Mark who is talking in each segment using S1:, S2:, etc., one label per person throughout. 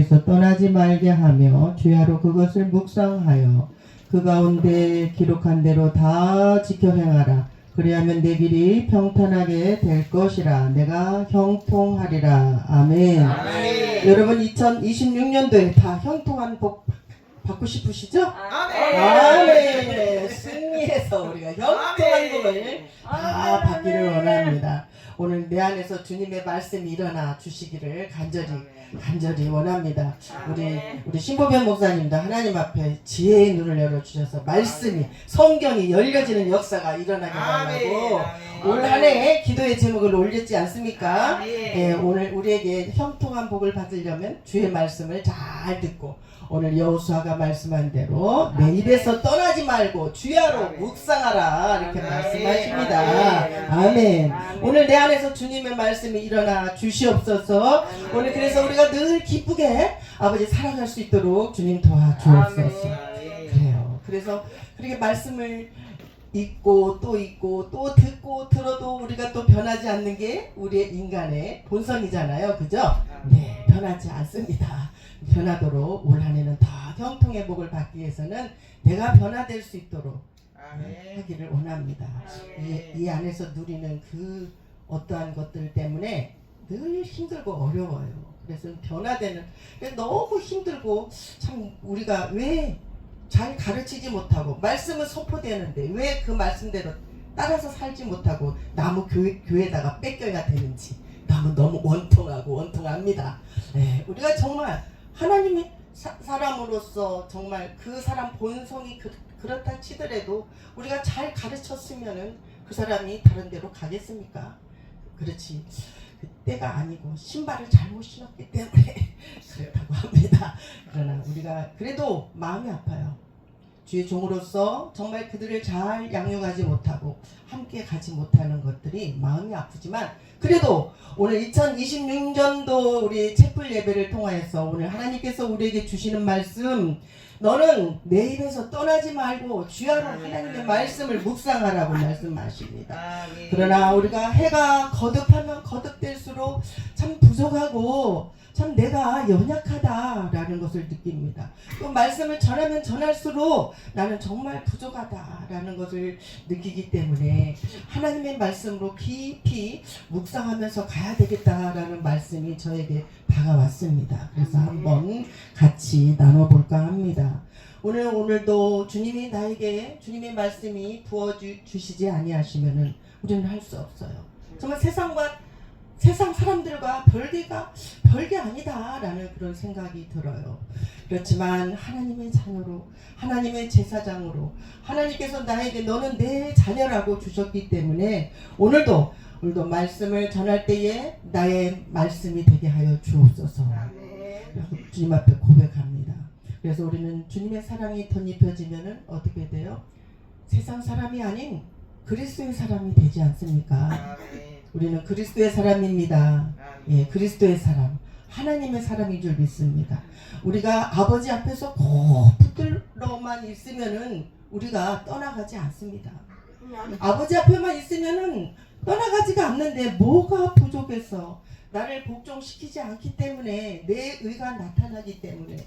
S1: 입에서 떠나지 말게 하며 주야로 그것을 묵상하여 그 가운데 기록한 대로 다 지켜 행하라. 그리하면 내 길이 평탄하게 될 것이라. 내가 형통하리라. 아멘.
S2: 아멘.
S1: 여러분 2026년도에 다 형통한 복 받고 싶으시죠?
S2: 아멘.
S1: 아멘. 승리해서 우리가 형통한
S2: 아멘.
S1: 복을 다 받기를 원합니다. 오늘 내 안에서 주님의 말씀이 일어나 주시기를 간절히 원합니다. 우리 신보변 목사님도 하나님 앞에 지혜의 눈을 열어주셔서 말씀이 성경이 열려지는 역사가 일어나게 달라고 올 한 해 기도의 제목을 올렸지 않습니까? 예, 오늘 우리에게 형통한 복을 받으려면 주의 말씀을 잘 듣고 오늘 여호수아가 말씀한 대로 내 입에서 떠나지 말고 주야로 묵상하라 이렇게 말씀하십니다. 아멘. 오늘 내 안에서 주님의 말씀이 일어나 주시옵소서. 오늘 그래서 우리가 늘 기쁘게 아버지 살아갈 수 있도록 주님 도와주옵소서. 그래요. 그래서 그렇게 말씀을 읽고 또 듣고 들어도 우리가 또 변하지 않는 게 우리의 인간의 본성이잖아요. 그죠? 네, 변하지 않습니다. 변하도록 올 한 해는 더 형통의 복을 받기 위해서는 내가 변화될 수 있도록 하기를 원합니다. 이 안에서 누리는 그 어떠한 것들 때문에 늘 힘들고 어려워요. 그래서 변화되는 너무 힘들고 참 우리가 왜 잘 가르치지 못하고 말씀은 선포되는데 왜 그 말씀대로 따라서 살지 못하고 나무 교회에다가 뺏겨야 되는지 너무 원통합니다. 네, 우리가 정말 하나님의 사람으로서 정말 그 사람 본성이 그렇다 치더라도 우리가 잘 가르쳤으면은 그 사람이 다른 데로 가겠습니까? 그렇지. 그때가 아니고 신발을 잘못 신었기 때문에 그렇다고 합니다. 그러나 우리가 그래도 마음이 아파요. 주의 종으로서 정말 그들을 잘 양육하지 못하고 함께 가지 못하는 것들이 마음이 아프지만 그래도 오늘 2026년도 우리 채플 예배를 통하여서 오늘 하나님께서 우리에게 주시는 말씀 너는 내 입에서 떠나지 말고 주야로 하나님의 말씀을 묵상하라고 말씀하십니다. 그러나 우리가 해가 거듭하면 거듭될수록 참 부족하고 참 내가 연약하다라는 것을 느낍니다. 또 말씀을 전하면 전할수록 나는 정말 부족하다라는 것을 느끼기 때문에 하나님의 말씀으로 깊이 묵상하면서 가야 되겠다라는 말씀이 저에게 다가왔습니다. 그래서 한번 같이 나눠볼까 합니다. 오늘도 주님이 나에게 주님의 말씀이 부어주시지 아니하시면은 우리는 할 수 없어요. 정말 세상 사람들과 별게 아니다라는 그런 생각이 들어요. 그렇지만 하나님의 자녀로 하나님의 제사장으로 하나님께서 나에게 너는 내 자녀라고 주셨기 때문에 오늘도 말씀을 전할 때에 나의 말씀이 되게 하여 주옵소서. 주님 앞에 고백합니다. 그래서 우리는 주님의 사랑이 덧입혀지면은 어떻게 돼요? 세상 사람이 아닌 그리스도의 사람이 되지 않습니까? 우리는 그리스도의 사람입니다. 예, 그리스도의 사람, 하나님의 사람인 줄 믿습니다. 우리가 아버지 앞에서 꼭 붙들러만 있으면은 우리가 떠나가지 않습니다. 아버지 앞에만 있으면은 떠나가지가 않는데 뭐가 부족해서 나를 복종시키지 않기 때문에 내 의가 나타나기 때문에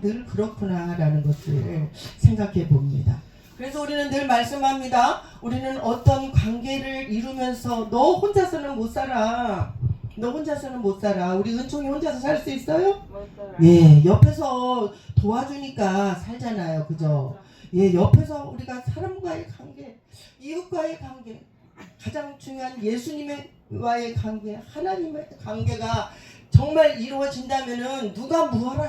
S1: 늘 그렇구나라는 것을 생각해 봅니다. 그래서 우리는 늘 말씀합니다. 우리는 어떤 관계를 이루면서 너 혼자서는 못 살아. 우리 은총이 혼자서 살 수 있어요? 예, 옆에서 도와주니까 살잖아요. 그죠? 예, 옆에서 우리가 사람과의 관계, 이웃과의 관계, 가장 중요한 예수님과의 관계, 하나님의 관계가 정말 이루어진다면은 누가 뭐하라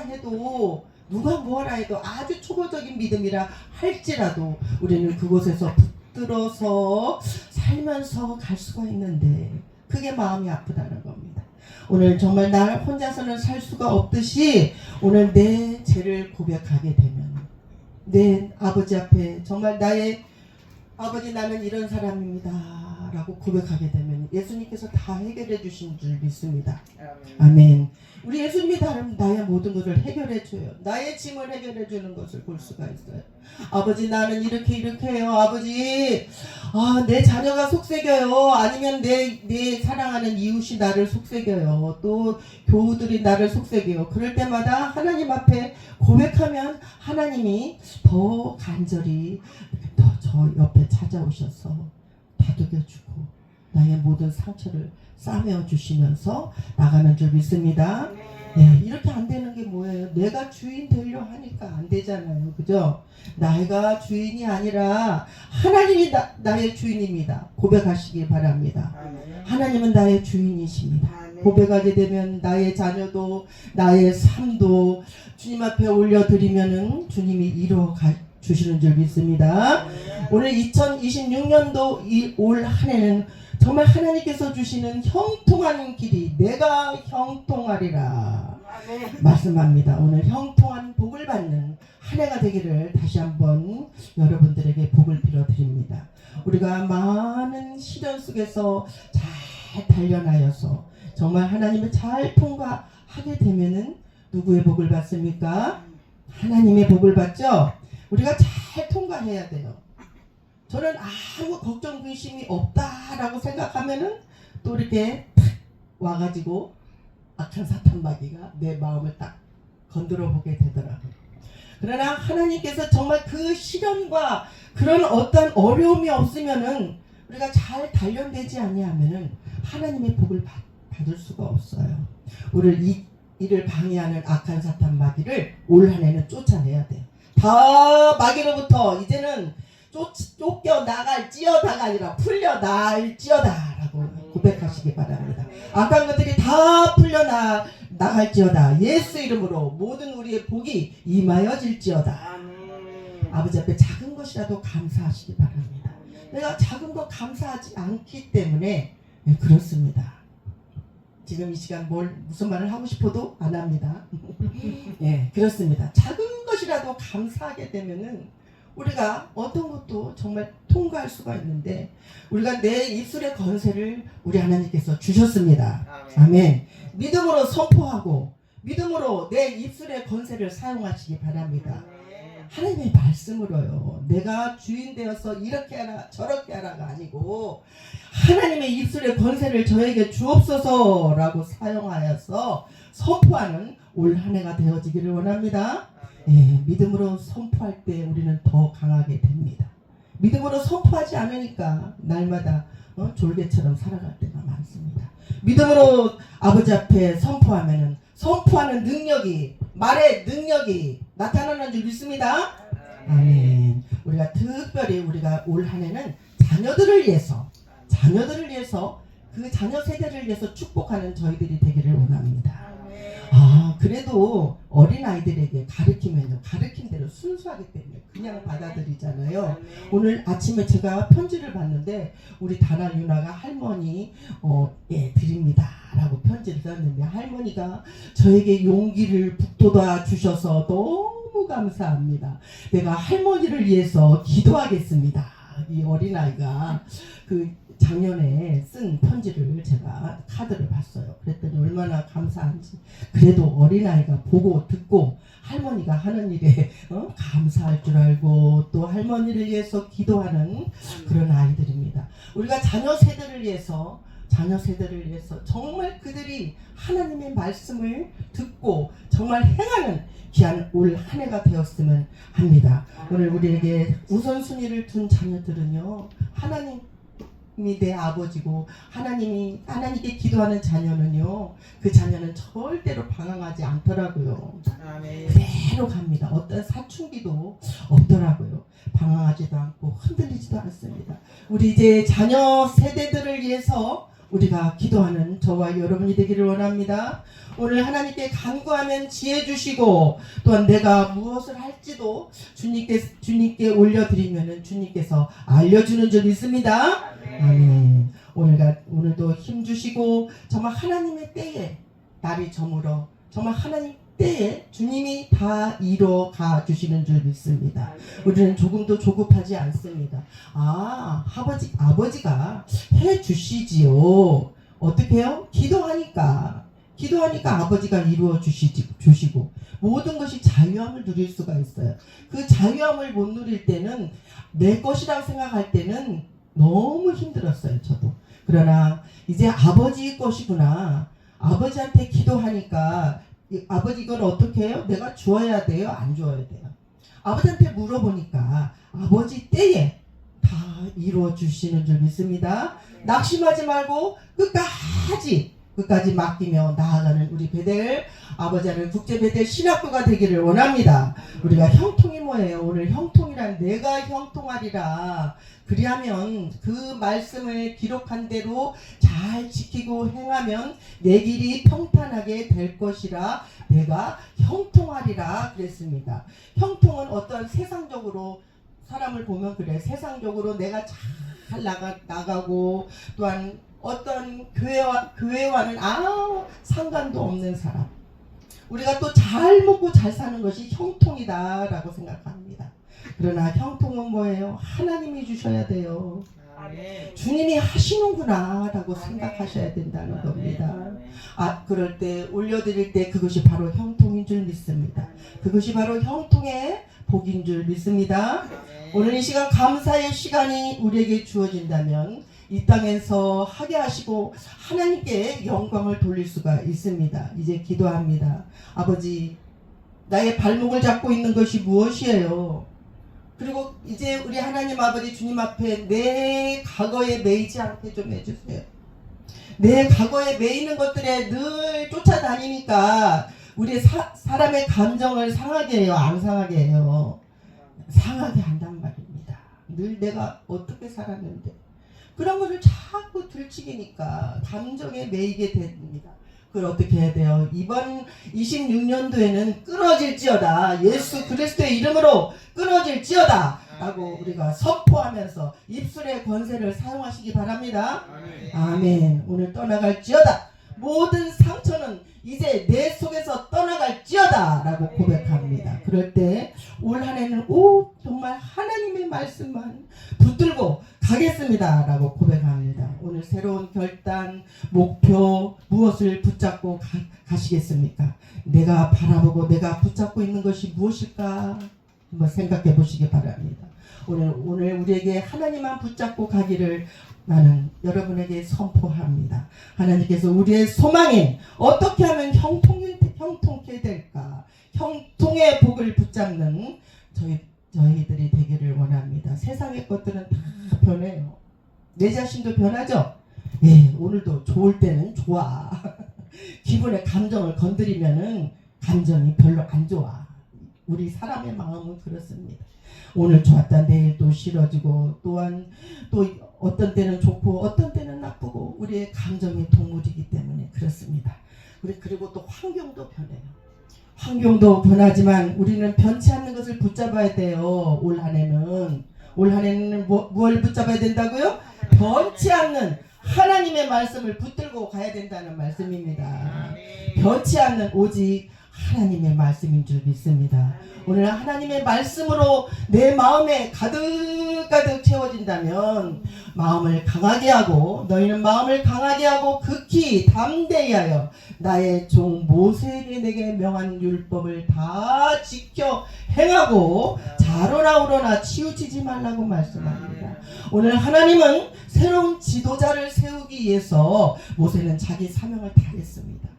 S1: 해도 아주 초보적인 믿음이라 할지라도 우리는 그곳에서 붙들어서 살면서 갈 수가 있는데 그게 마음이 아프다는 겁니다. 오늘 정말 나 혼자서는 살 수가 없듯이 오늘 내 죄를 고백하게 되면 내 아버지 앞에 정말 나의 아버지 나는 이런 사람입니다 라고 고백하게 되면 예수님께서 다 해결해 주신 줄 믿습니다. 아멘. 우리 예수님이 나의 모든 것을 해결해 줘요. 나의 짐을 해결해 주는 것을 볼 수가 있어요. 아버지, 나는 이렇게 해요. 아버지, 내 자녀가 속색여요. 아니면 내 사랑하는 이웃이 나를 속색여요. 또 교우들이 나를 속색여요. 그럴 때마다 하나님 앞에 고백하면 하나님이 더 간절히 더 저 옆에 찾아오셔서 다독여주고 나의 모든 상처를 싸매어 주시면서 나가는 줄 믿습니다. 네, 이렇게 안 되는 게 뭐예요? 내가 주인 되려 하니까 안 되잖아요. 그죠? 내가 주인이 아니라 하나님이 나의 주인입니다. 고백하시기 바랍니다. 하나님은 나의 주인이십니다. 고백하게 되면 나의 자녀도 나의 삶도 주님 앞에 올려드리면은 주님이 이루어 주시는 줄 믿습니다. 오늘 2026년도 이 올 한 해는 정말 하나님께서 주시는 형통한 길이 내가 형통하리라 말씀합니다. 오늘 형통한 복을 받는 한 해가 되기를 다시 한번 여러분들에게 복을 빌어드립니다. 우리가 많은 시련 속에서 잘 단련하여서 정말 하나님을 잘 통과하게 되면은 누구의 복을 받습니까? 하나님의 복을 받죠? 우리가 잘 통과해야 돼요. 저는 아무 걱정 근심이 없다라고 생각하면은 또 이렇게 탁 와가지고 악한 사탄 마귀가 내 마음을 딱 건드려 보게 되더라고요. 그러나 하나님께서 정말 그 시련과 그런 어떤 어려움이 없으면은 우리가 잘 단련되지 아니하면은 하나님의 복을 받을 수가 없어요. 우리를 이를 방해하는 악한 사탄 마귀를 올 한 해는 쫓아내야 돼요. 다 마귀로부터 이제는 쫓겨나갈지어다가 아니라 풀려날지어다라고 고백하시기 바랍니다. 악한 것들이 다 풀려나갈지어다. 예수 이름으로 모든 우리의 복이 임하여질지어다. 아버지 앞에 작은 것이라도 감사하시기 바랍니다. 내가 작은 거 감사하지 않기 때문에 그렇습니다. 지금 이 시간 무슨 말을 하고 싶어도 안 합니다. 예, 그렇습니다. 작은 것이라도 감사하게 되면은 우리가 어떤 것도 정말 통과할 수가 있는데 우리가 내 입술의 권세를 우리 하나님께서 주셨습니다. 아멘. 믿음으로 선포하고 믿음으로 내 입술의 권세를 사용하시기 바랍니다. 하나님의 말씀으로요. 내가 주인 되어서 이렇게 하라 저렇게 하라가 아니고 하나님의 입술의 권세를 저에게 주옵소서라고 사용하여서 선포하는 올 한 해가 되어지기를 원합니다. 예, 믿음으로 선포할 때 우리는 더 강하게 됩니다. 믿음으로 선포하지 않으니까 날마다 졸개처럼 살아갈 때가 많습니다. 믿음으로 아버지 앞에 선포하면은 선포하는 능력이 말의 능력이 나타나는 줄 믿습니다. 아멘. 우리가 특별히 우리가 올 한 해는 자녀들을 위해서 그 자녀 세대를 위해서 축복하는 저희들이 되기를 원합니다. 그래도 어린아이들에게 가르치면요 가르친 대로 순수하기 때문에 그냥 받아들이잖아요. 오늘 아침에 제가 편지를 봤는데 우리 다나 유나가 할머니 드립니다 라고 편지를 썼는데 할머니가 저에게 용기를 북돋아 주셔서 너무 감사합니다. 내가 할머니를 위해서 기도하겠습니다. 이 어린아이가 작년에 쓴 편지를 제가 카드를 봤어요. 그랬더니 얼마나 감사한지. 그래도 어린아이가 보고 듣고 할머니가 하는 일에 감사할 줄 알고 또 할머니를 위해서 기도하는 그런 아이들입니다. 우리가 자녀 세대를 위해서 정말 그들이 하나님의 말씀을 듣고 정말 행하는 귀한 올 한 해가 되었으면 합니다. 오늘 우리에게 우선순위를 둔 자녀들은요 하나님이 내 아버지고 하나님께 기도하는 자녀는요 그 자녀는 절대로 방황하지 않더라고요. 그대로 갑니다. 어떤 사춘기도 없더라고요. 방황하지도 않고 흔들리지도 않습니다. 우리 이제 자녀 세대들을 위해서 우리가 기도하는 저와 여러분이 되기를 원합니다. 오늘 하나님께 간구하면 지혜 주시고 또한 내가 무엇을 할지도 주님께 올려드리면 주님께서 알려주는 줄 믿습니다. 아멘. 오늘도 힘 주시고 정말 하나님의 때에 날이 저물어 정말 하나님 때에 주님이 다 이뤄 가 주시는 줄 믿습니다. 우리는 조금도 조급하지 않습니다. 아버지가 해 주시지요. 어떻게 해요? 기도하니까 아버지가 이루어 주시고 모든 것이 자유함을 누릴 수가 있어요. 그 자유함을 못 누릴 때는 내 것이라고 생각할 때는 너무 힘들었어요. 저도. 그러나 이제 아버지 것이구나. 아버지한테 기도하니까 아버지 이건 어떻게 해요? 내가 주어야 돼요? 안 주어야 돼요? 아버지한테 물어보니까 아버지 때에 다 이루어 주시는 줄 믿습니다. 낙심하지 말고 끝까지 맡기며 나아가는 우리 베델 아버지를 국제 베델 신학교가 되기를 원합니다. 우리가 형통이 뭐예요? 오늘 형통이란 내가 형통하리라. 그리하면 그 말씀을 기록한 대로 잘 지키고 행하면 내 길이 평탄하게 될 것이라 내가 형통하리라 그랬습니다. 형통은 어떤 세상적으로 사람을 보면 그래. 세상적으로 내가 잘 나가고 또한 어떤 교회와는 상관도 없는 사람. 우리가 또 잘 먹고 잘 사는 것이 형통이다라고 생각합니다. 그러나 형통은 뭐예요? 하나님이 주셔야 돼요. 주님이 하시는구나 라고 생각하셔야 된다는 겁니다. 그럴 때 올려드릴 때 그것이 바로 형통인 줄 믿습니다. 그것이 바로 형통의 복인 줄 믿습니다. 오늘 이 시간 감사의 시간이 우리에게 주어진다면 이 땅에서 하게 하시고 하나님께 영광을 돌릴 수가 있습니다. 이제 기도합니다. 아버지, 나의 발목을 잡고 있는 것이 무엇이에요? 그리고 이제 우리 하나님 아버지 주님 앞에 내 과거에 매이지 않게 좀 해주세요. 내 과거에 매이는 것들에 늘 쫓아다니니까 우리 사람의 감정을 상하게 해요? 안 상하게 해요? 상하게 한단 말입니다. 늘 내가 어떻게 살았는데 그런 것을 자꾸 들추기니까 감정에 매이게 됩니다. 그걸 어떻게 해야 돼요? 이번 26년도에는 끊어질지어다. 예수 그리스도의 이름으로 끊어질지어다 라고 우리가 선포하면서 입술의 권세를 사용하시기 바랍니다. 아멘. 오늘 떠나갈지어다. 모든 상처는 이제 내 속에서 떠나갈지어다 라고 고백합니다. 그럴 때 올 한 해는 정말 하나님의 말씀만 붙들고 가겠습니다 라고 고백합니다. 오늘 새로운 결단, 목표 무엇을 붙잡고 가시겠습니까? 내가 바라보고 내가 붙잡고 있는 것이 무엇일까? 한번 생각해 보시기 바랍니다. 오늘 우리에게 하나님만 붙잡고 가기를 나는 여러분에게 선포합니다. 하나님께서 우리의 소망인 어떻게 하면 형통케 될까? 형통의 복을 붙잡는 저희들이 되기를 원합니다. 세상의 것들은 다 변해요. 내 자신도 변하죠? 예, 오늘도 좋을 때는 좋아. 기분의 감정을 건드리면은 감정이 별로 안 좋아. 우리 사람의 마음은 그렇습니다. 오늘 좋았다 내일 또 싫어지고 또한 또 어떤 때는 좋고 어떤 때는 나쁘고 우리의 감정이 동물이기 때문에 그렇습니다. 그리고 또 환경도 변해요. 환경도 변하지만 우리는 변치 않는 것을 붙잡아야 돼요. 올 한 해는 뭘 붙잡아야 된다고요? 변치 않는 하나님의 말씀을 붙들고 가야 된다는 말씀입니다. 변치 않는 오직 하나님의 말씀인 줄 믿습니다. 오늘 하나님의 말씀으로 내 마음에 가득가득 채워진다면 마음을 강하게 하고 너희는 마음을 강하게 하고 극히 담대히 하여 나의 종 모세에게 내게 명한 율법을 다 지켜 행하고 자로나 우러나 치우치지 말라고 말씀합니다. 오늘 하나님은 새로운 지도자를 세우기 위해서 모세는 자기 사명을 다했습니다.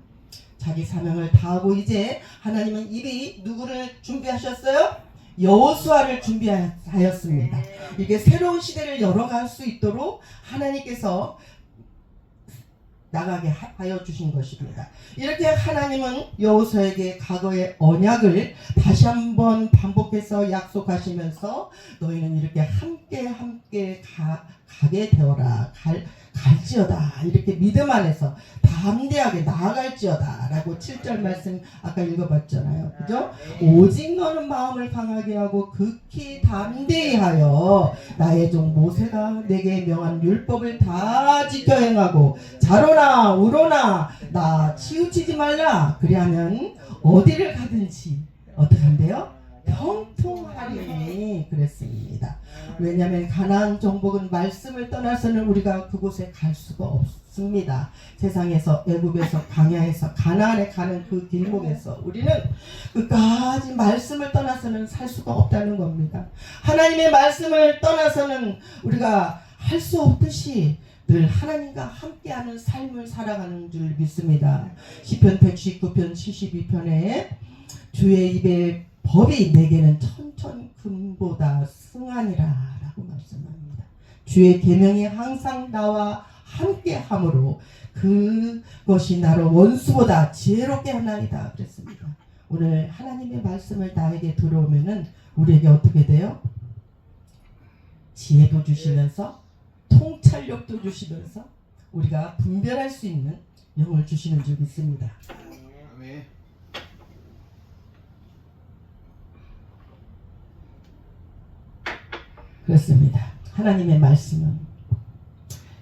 S1: 자기 사명을 다하고 이제 하나님은 이리 누구를 준비하셨어요? 여호수아를 준비하였습니다. 이게 새로운 시대를 열어갈 수 있도록 하나님께서 나가게 하여 주신 것입니다. 이렇게 하나님은 여호수아에게 과거의 언약을 다시 한번 반복해서 약속하시면서 너희는 이렇게 함께 가게 되어라. 갈지어다. 이렇게 믿음 안에서 담대하게 나아갈지어다 라고 7절 말씀 아까 읽어봤잖아요. 그죠? 오직 너는 마음을 강하게 하고 극히 담대히 하여 나의 종 모세가 내게 명한 율법을 다 지켜 행하고 자로나 우로나 나 치우치지 말라. 그리하면 어디를 가든지 어떻게 한대요? 형통하리니 그랬습니다. 왜냐하면 가나안 정복은 말씀을 떠나서는 우리가 그곳에 갈 수가 없습니다. 세상에서 애굽에서 광야에서 가나안에 가는 그 길목에서 우리는 끝까지 말씀을 떠나서는 살 수가 없다는 겁니다. 하나님의 말씀을 떠나서는 우리가 할 수 없듯이 늘 하나님과 함께하는 삶을 살아가는 줄 믿습니다. 시편 119편 72편에 주의 입에 법이 내게는 천천금보다 승하니라 라고 말씀합니다. 주의 계명이 항상 나와 함께함으로 그것이 나를 원수보다 지혜롭게 하나이다 그랬습니다. 오늘 하나님의 말씀을 나에게 들어오면은 우리에게 어떻게 돼요? 지혜도 주시면서 통찰력도 주시면서 우리가 분별할 수 있는 영을 주시는 줄 믿습니다. 아멘. 그렇습니다. 하나님의 말씀은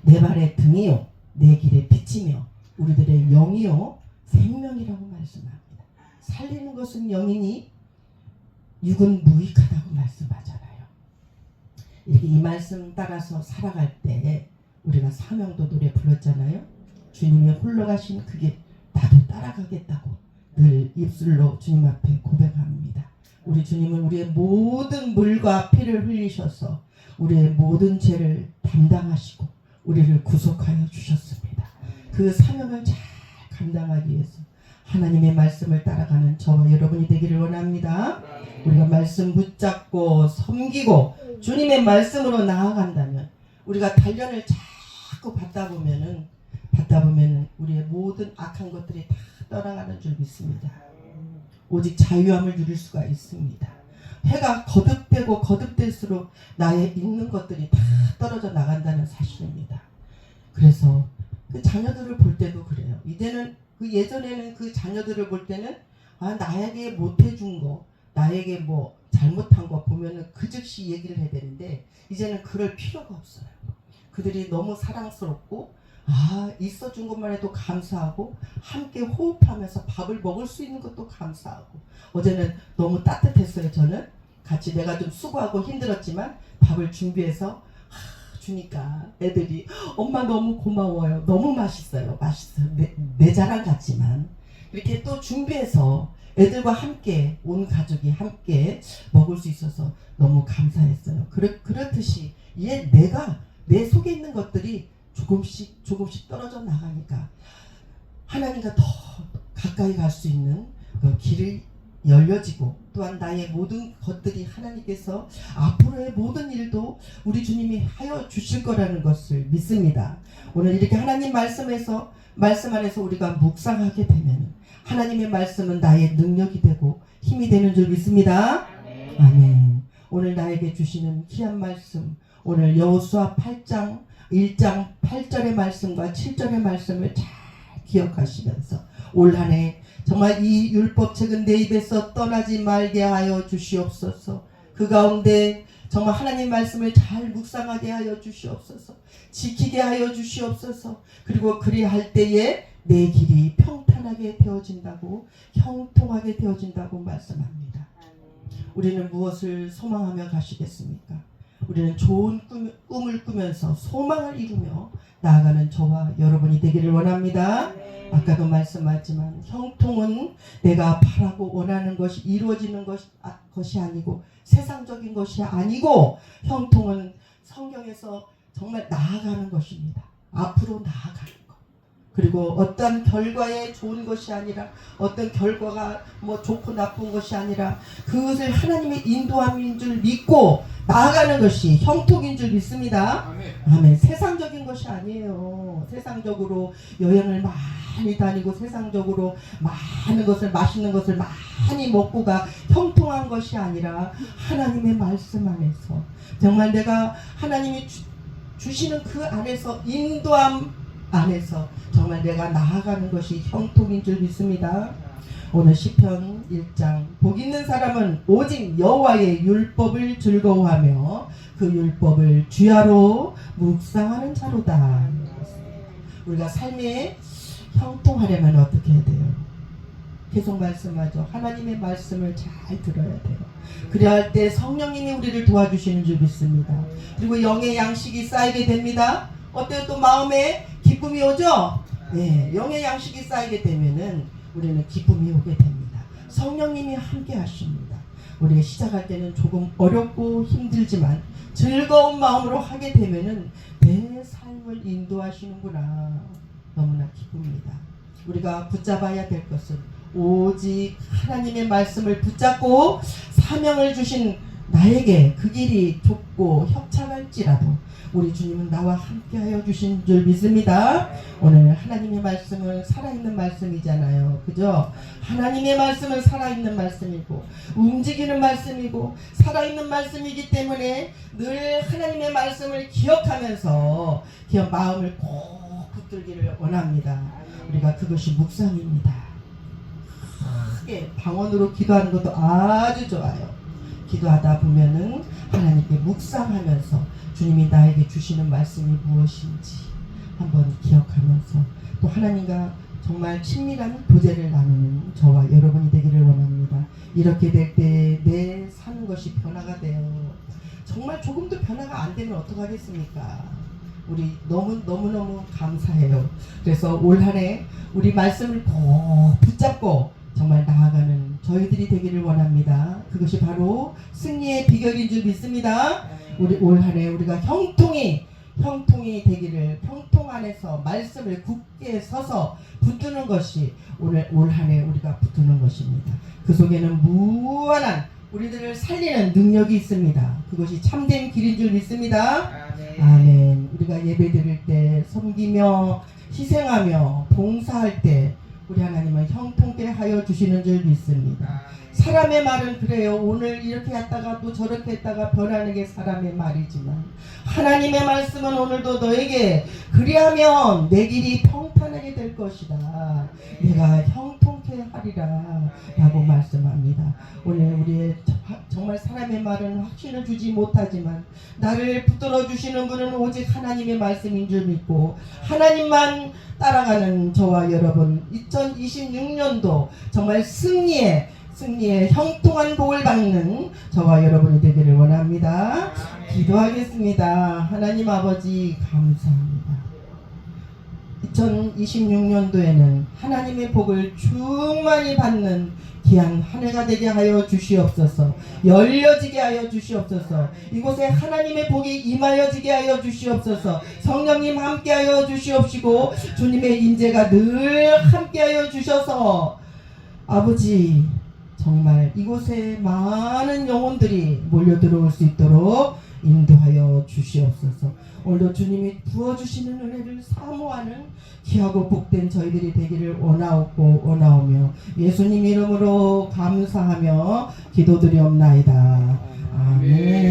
S1: 내 발의 등이요 내 길의 빛이며 우리들의 영이요 생명이라고 말씀합니다. 살리는 것은 영이니 육은 무익하다고 말씀하잖아요. 이렇게 이 말씀 따라서 살아갈 때 우리가 사명도 노래 불렀잖아요. 주님이 홀로 가신 그 길 나도 따라가겠다고 늘 입술로 주님 앞에 고백합니다. 우리 주님은 우리의 모든 물과 피를 흘리셔서 우리의 모든 죄를 담당하시고 우리를 구속하여 주셨습니다. 그 사명을 잘 감당하기 위해서 하나님의 말씀을 따라가는 저와 여러분이 되기를 원합니다. 우리가 말씀 붙잡고 섬기고 주님의 말씀으로 나아간다면 우리가 단련을 자꾸 받다 보면은 우리의 모든 악한 것들이 다 떠나가는 줄 믿습니다. 오직 자유함을 누릴 수가 있습니다. 해가 거듭되고 거듭될수록 나의 있는 것들이 다 떨어져 나간다는 사실입니다. 그래서 그 자녀들을 볼 때도 그래요. 이제는 예전에는 그 자녀들을 볼 때는 나에게 못해준 거, 나에게 뭐 잘못한 거 보면은 그 즉시 얘기를 해야 되는데 이제는 그럴 필요가 없어요. 그들이 너무 사랑스럽고 있어준 것만 해도 감사하고 함께 호흡하면서 밥을 먹을 수 있는 것도 감사하고 어제는 너무 따뜻했어요. 저는 같이 내가 좀 수고하고 힘들었지만 밥을 준비해서 주니까 애들이 엄마 너무 고마워요. 너무 맛있어요. 내 자랑 같지만 이렇게 또 준비해서 애들과 함께 온 가족이 함께 먹을 수 있어서 너무 감사했어요. 그렇듯이 내 속에 있는 것들이 조금씩 떨어져 나가니까 하나님과 더 가까이 갈 수 있는 그 길이 열려지고 또한 나의 모든 것들이 하나님께서 앞으로의 모든 일도 우리 주님이 하여 주실 거라는 것을 믿습니다. 오늘 이렇게 하나님 말씀 안에서 우리가 묵상하게 되면 하나님의 말씀은 나의 능력이 되고 힘이 되는 줄 믿습니다. 아멘. 오늘 나에게 주시는 귀한 말씀, 오늘 여호수아 8장 1장 8절의 말씀과 7절의 말씀을 잘 기억하시면서 올 한 해 정말 이 율법책은 내 입에서 떠나지 말게 하여 주시옵소서. 그 가운데 정말 하나님 말씀을 잘 묵상하게 하여 주시옵소서. 지키게 하여 주시옵소서. 그리고 그리할 때에 내 길이 평탄하게 되어진다고 형통하게 되어진다고 말씀합니다. 우리는 무엇을 소망하며 가시겠습니까? 우리는 좋은 꿈을 꾸면서 소망을 이루며 나아가는 저와 여러분이 되기를 원합니다. 아까도 말씀하지만 형통은 내가 바라고 원하는 것이 이루어지는 것이 아니고 세상적인 것이 아니고 형통은 성경에서 정말 나아가는 것입니다. 앞으로 나아가는 것. 그리고 어떤 결과에 좋은 것이 아니라 어떤 결과가 뭐 좋고 나쁜 것이 아니라 그것을 하나님의 인도함인 줄 믿고 나아가는 것이 형통인 줄 믿습니다. 아멘. 세상적인 것이 아니에요. 세상적으로 여행을 많이 다니고 세상적으로 많은 것을 맛있는 것을 많이 먹고가 형통한 것이 아니라 하나님의 말씀 안에서 정말 내가 하나님이 주시는 그 안에서 인도함 안에서 정말 내가 나아가는 것이 형통인 줄 믿습니다. 오늘 시편 1장 복 있는 사람은 오직 여호와의 율법을 즐거워하며 그 율법을 주야로 묵상하는 자로다. 우리가 삶에 형통하려면 어떻게 해야 돼요? 계속 말씀하죠. 하나님의 말씀을 잘 들어야 돼요. 그래야 할 때 성령님이 우리를 도와주시는 줄 믿습니다. 그리고 영의 양식이 쌓이게 됩니다. 어때요? 또 마음에 기쁨이 오죠? 네, 영의 양식이 쌓이게 되면은 우리는 기쁨이 오게 됩니다. 성령님이 함께 하십니다. 우리가 시작할 때는 조금 어렵고 힘들지만 즐거운 마음으로 하게 되면은 내 삶을 인도하시는구나. 너무나 기쁩니다. 우리가 붙잡아야 될 것은 오직 하나님의 말씀을 붙잡고 사명을 주신 나에게 그 길이 좁고 협착할지라도 우리 주님은 나와 함께하여 주신 줄 믿습니다. 오늘 하나님의 말씀은 살아있는 말씀이잖아요. 그죠? 하나님의 말씀은 살아있는 말씀이고 움직이는 말씀이고 살아있는 말씀이기 때문에 늘 하나님의 말씀을 기억하면서 마음을 꼭 붙들기를 원합니다. 우리가 그것이 묵상입니다. 크게 방언으로 기도하는 것도 아주 좋아요. 기도하다 보면은 하나님께 묵상하면서 주님이 나에게 주시는 말씀이 무엇인지 한번 기억하면서 또 하나님과 정말 친밀한 교제를 나누는 저와 여러분이 되기를 원합니다. 이렇게 될 때 내 사는 것이 변화가 돼요. 정말 조금도 변화가 안 되면 어떡하겠습니까? 우리 너무너무 감사해요. 그래서 올 한 해 우리 말씀을 꼭 붙잡고 정말 나아가는 저희들이 되기를 원합니다. 그것이 바로 승리의 비결인 줄 믿습니다. 우리 올 한 해 우리가 형통이 되기를, 형통 안에서 말씀을 굳게 서서 붙드는 것이 오늘 올 한 해 우리가 붙드는 것입니다. 그 속에는 무한한 우리들을 살리는 능력이 있습니다. 그것이 참된 길인 줄 믿습니다. 아멘. 우리가 예배 드릴 때 섬기며 희생하며 봉사할 때 우리 하나님은 형통케 하여 주시는 줄 믿습니다. 사람의 말은 그래요. 오늘 이렇게 했다가 또 저렇게 했다가 변하는 게 사람의 말이지만 하나님의 말씀은 오늘도 너에게 그리하면 내 길이 평탄하게 될 것이다. 내가 형통케 하리라 라고 말씀합니다. 오늘 우리의 정말 사람의 말은 확신을 주지 못하지만 나를 붙들어 주시는 분은 오직 하나님의 말씀인 줄 믿고 하나님만 따라가는 저와 여러분 2026년도 정말 승리의 형통한 복을 받는 저와 여러분이 되기를 원합니다. 기도하겠습니다. 하나님 아버지 감사합니다. 2026년도에는 하나님의 복을 충만히 받는 귀한 한 해가 되게 하여 주시옵소서. 열려지게 하여 주시옵소서. 이곳에 하나님의 복이 임하여지게 하여 주시옵소서. 성령님 함께하여 주시옵시고 주님의 임재가 늘 함께하여 주셔서 아버지 정말 이곳에 많은 영혼들이 몰려들어올 수 있도록 인도하여 주시옵소서. 오늘도 주님이 부어주시는 은혜를 사모하는 귀하고 복된 저희들이 되기를 원하오며 예수님 이름으로 감사하며 기도드리옵나이다. 아멘.